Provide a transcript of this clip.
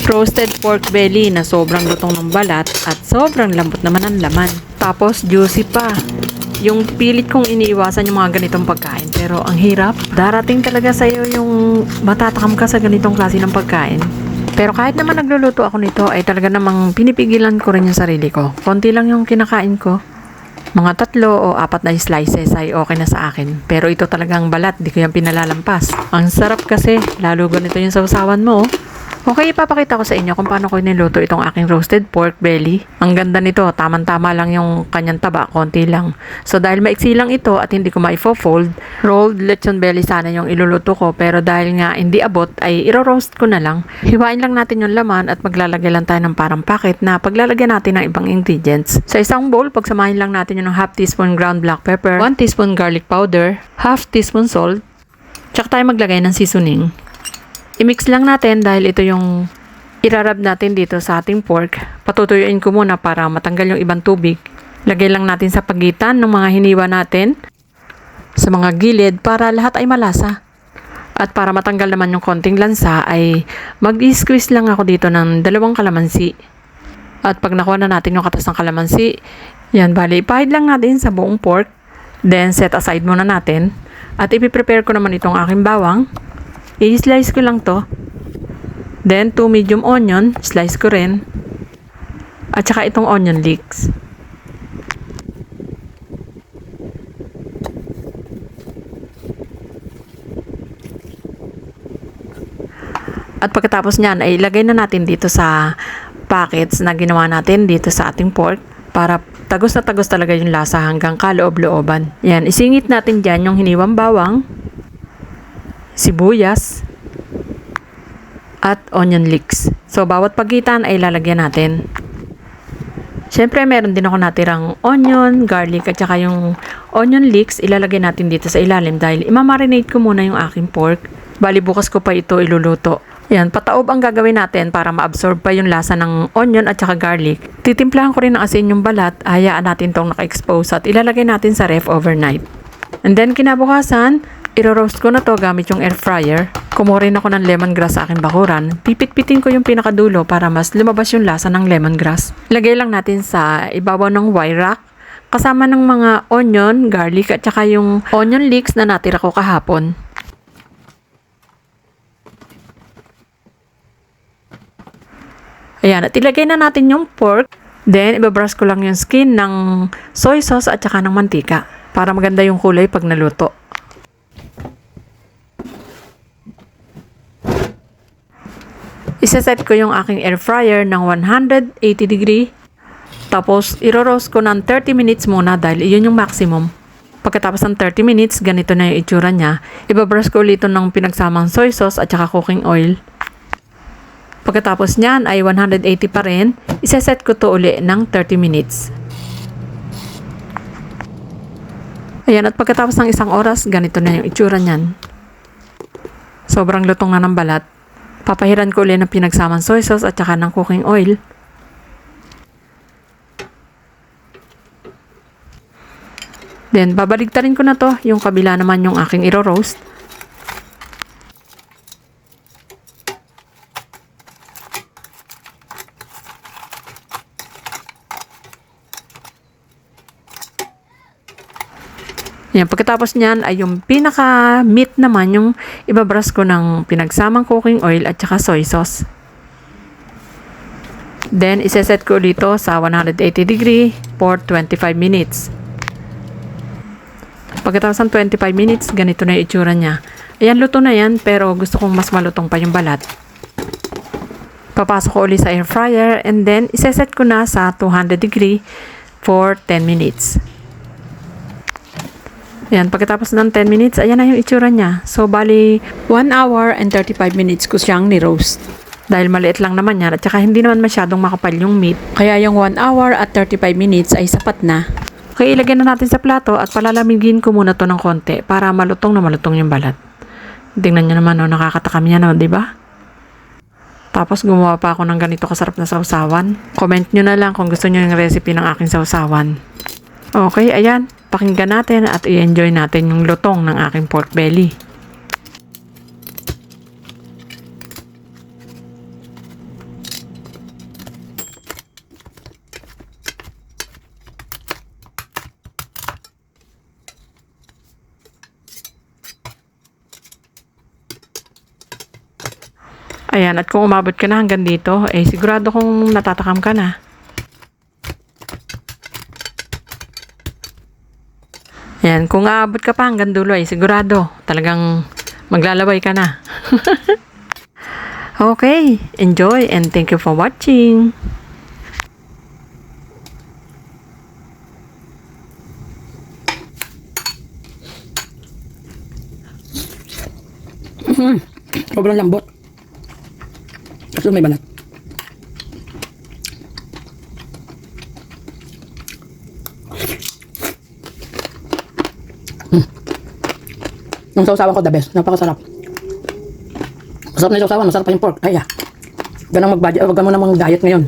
Roasted pork belly na sobrang lutong ng balat at sobrang lambot naman ang laman. Tapos juicy pa. Yung pilit kong iniiwasan yung mga ganitong pagkain. Pero ang hirap. Darating talaga sa'yo yung matatakam ka sa ganitong klase ng pagkain. Pero kahit naman nagluluto ako nito ay talaga namang pinipigilan ko rin yung sarili ko. Konti lang yung kinakain ko. Mga 3 o 4 na slices ay okay na sa akin. Pero ito talagang balat, di ko yung pinalalampas. Ang sarap kasi, lalo ganito yung sausawan mo. Okay, ipapakita ko sa inyo kung paano ko niluto itong aking roasted pork belly. Ang ganda nito, tamang-tama lang yung kanyang taba, konti lang. So dahil maiksi lang ito at hindi ko maifo-fold, rolled lechon belly sana yung iluluto ko. Pero dahil nga hindi abot, ay iro-roast ko na lang. Hiwain lang natin yung laman at maglalagay lang tayo ng parang packet na paglalagyan natin ng ibang ingredients. Sa isang bowl, pagsamahin lang natin yung ½ teaspoon ground black pepper, 1 teaspoon garlic powder, ½ teaspoon salt, tsaka tayo maglagay ng seasoning. I-mix lang natin dahil ito yung irarab natin dito sa ating pork. Patutuyuin ko muna para matanggal yung ibang tubig. Lagay lang natin sa pagitan ng mga hiniwa natin sa mga gilid para lahat ay malasa. At para matanggal naman yung konting lansa ay mag-squeeze lang ako dito ng 2 kalamansi. At pag nakuha na natin yung katas ng kalamansi, yan bali, ipahid lang natin sa buong pork. Then set aside muna natin. At ipiprepare ko naman itong aking bawang. I-slice ko lang to. Then 2 medium onion, slice ko rin. At saka itong onion leeks. At pagkatapos niyan ay ilagay na natin dito sa packets na ginawa natin dito sa ating pork para tagos na tagos talaga yung lasa hanggang kaloob-looban. Yan, isingit natin dyan yung hiniwang bawang, sibuyas, at onion leeks. So, bawat pagitan ay lalagyan natin. Siyempre, meron din ako natirang onion, garlic, at saka yung onion leeks, ilalagay natin dito sa ilalim dahil imamarinate ko muna yung aking pork. Bali, bukas ko pa ito iluluto. Yan, pataob ang gagawin natin para ma-absorb pa yung lasa ng onion at saka garlic. Titimplahan ko rin ng asin yung balat, hayaan natin tong naka-expose at ilalagay natin sa ref overnight. And then, kinabukasan, iro-roast ko na to gamit yung air fryer. Kumuha rin ako ng lemongrass sa aking bakuran. Pipit-pitin ko yung pinakadulo para mas lumabas yung lasa ng lemongrass. Lagay lang natin sa ibabaw ng wire rack kasama ng mga onion, garlic at saka yung onion leeks na natira ko kahapon. Ayan, at ilagay na natin yung pork. Then, ibabrush ko lang yung skin ng soy sauce at saka ng mantika para maganda yung kulay pag naluto. Isa-set ko yung aking air fryer ng 180 degree. Tapos, iro-roast ko ng 30 minutes muna dahil iyon yung maximum. Pagkatapos ng 30 minutes, ganito na yung itsura niya. Ibabrush ko ulit ng pinagsamang soy sauce at saka cooking oil. Pagkatapos niyan ay 180 pa rin. Isa-set ko to uli ng 30 minutes. Ayan, at pagkatapos ng 1 oras, ganito na yung itsura niyan. Sobrang lutong na ng balat. Papahiran ko ulit ng pinagsamang soy sauce at saka ng cooking oil. Then, babaligtarin ko na to. Yung kabila naman yung aking iro-roast. Yan, pagkatapos niyan ay yung pinaka-meat naman yung ibabrush ko ng pinagsamang cooking oil at saka soy sauce. Then, iseset ko ulit sa 180 degree for 25 minutes. Pagkatapos ng 25 minutes, ganito na yung itsura niya. Ayan, luto na yan, pero gusto kong mas malutong pa yung balat. Papasok ko ulit sa air fryer and then iseset ko na sa 200 degree for 10 minutes. Ayan, pagkatapos ng 10 minutes, ayan na yung itsura niya. So, bali, 1 hour and 35 minutes ko siyang ni-roast. Dahil maliit lang naman yan at saka hindi naman masyadong makapal yung meat. Kaya yung 1 hour at 35 minutes ay sapat na. Okay, ilagay na natin sa plato at palalamigin ko muna to ng konti para malutong na malutong yung balat. Tingnan nyo naman, nakakatakam yan, di ba? Tapos gumawa pa ako ng ganito kasarap na sausawan. Comment nyo na lang kung gusto nyo yung recipe ng aking sausawan. Okay, ayan. Pakinggan natin at i-enjoy natin yung lutong ng aking pork belly. Ayan, at kung umabot ka na hanggang dito, eh sigurado kong natatakam ka na. Ayan, kung aabot ka pa hanggang dulo, eh sigurado talagang maglalaway ka na. Okay, enjoy and thank you for watching. Sobrang lambot. Kasi may balat. Yung sausawan ko the best. Napakasarap. Masarap na yung sausawan. Masarap pa yung pork. Ay, Ganang mag-budget. Huwag ka mo namang diet ngayon.